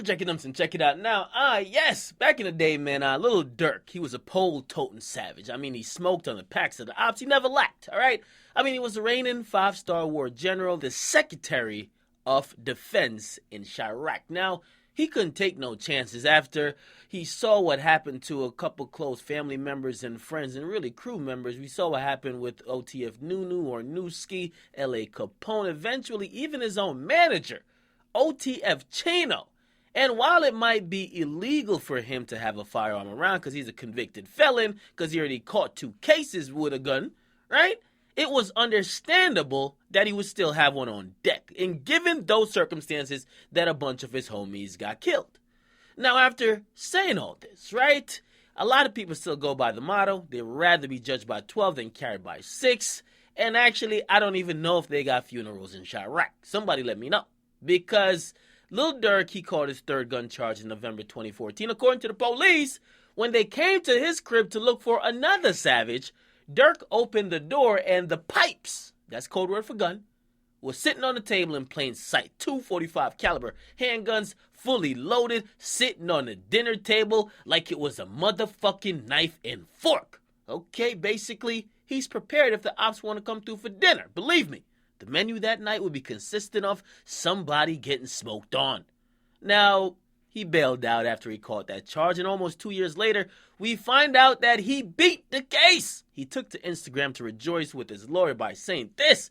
for checking them and check it out now. Yes, back in the day, man, Lil Durk, he was a pole-toting savage. I mean, he smoked on the packs of the ops. He never lacked, all right? I mean, he was the reigning 5-star war general, the Secretary of Defense in Chirac. Now, he couldn't take no chances after he saw what happened to a couple close family members and friends and really crew members. We saw what happened with OTF Nunu or Newski, L.A. Capone, eventually even his own manager, OTF Chino. And while it might be illegal for him to have a firearm around because he's a convicted felon, because he already caught 2 cases with a gun, right? It was understandable that he would still have one on deck, and given those circumstances that a bunch of his homies got killed. Now, after saying all this, right, a lot of people still go by the motto, they'd rather be judged by 12 than carried by 6, and actually, I don't even know if they got funerals in Chirac. Somebody let me know, because Lil Durk, he caught his 3rd gun charge in November 2014. According to the police, when they came to his crib to look for another savage, Durk opened the door and the pipes, that's code word for gun, was sitting on the table in plain sight. 2 .45 caliber handguns, fully loaded, sitting on the dinner table like it was a motherfucking knife and fork. Okay, basically, he's prepared if the ops want to come through for dinner. Believe me, the menu that night would be consistent of somebody getting smoked on. Now, he bailed out after he caught that charge, and almost 2 years later, we find out that he beat the case. He took to Instagram to rejoice with his lawyer by saying this: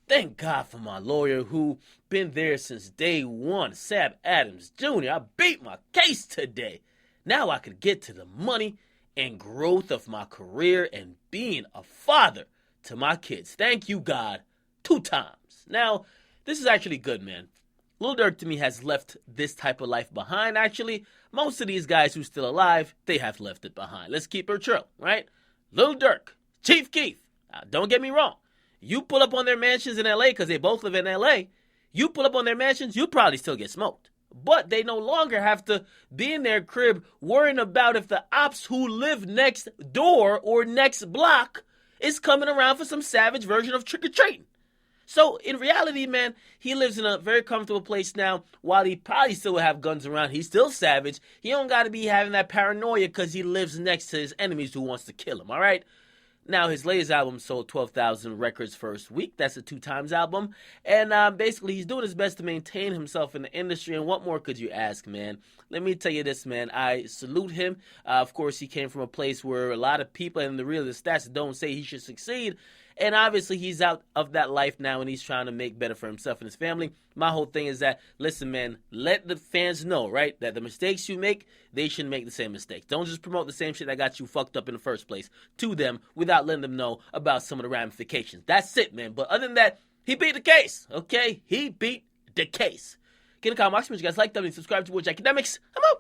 "Thank God for my lawyer who been there since day one, Sab Adams Jr. I beat my case today. Now I could get to the money and growth of my career and being a father to my kids. Thank you, God, 2 times." Now, this is actually good, man. Lil Durk, to me, has left this type of life behind. Actually, most of these guys who's still alive, they have left it behind. Let's keep it true, right? Lil Durk, Chief Keef, don't get me wrong. You pull up on their mansions in L.A. because they both live in L.A., you pull up on their mansions, you'll probably still get smoked. But they no longer have to be in their crib worrying about if the ops who live next door or next block is coming around for some savage version of trick-or-treating. So, in reality, man, he lives in a very comfortable place now. While he probably still will have guns around, he's still savage. He don't got to be having that paranoia because he lives next to his enemies who wants to kill him, all right? Now, his latest album sold 12,000 records first week. That's a 2 times album. And basically, he's doing his best to maintain himself in the industry. And what more could you ask, man? Let me tell you this, man. I salute him. Of course, he came from a place where a lot of people and the stats don't say he should succeed. And obviously, he's out of that life now, and he's trying to make better for himself and his family. My whole thing is that, listen, man, let the fans know, right, that the mistakes you make, they shouldn't make the same mistakes. Don't just promote the same shit that got you fucked up in the first place to them without letting them know about some of the ramifications. That's it, man. But other than that, he beat the case, okay? He beat the case. Get in the comment box. You guys like them and subscribe to Akademiks. I'm out.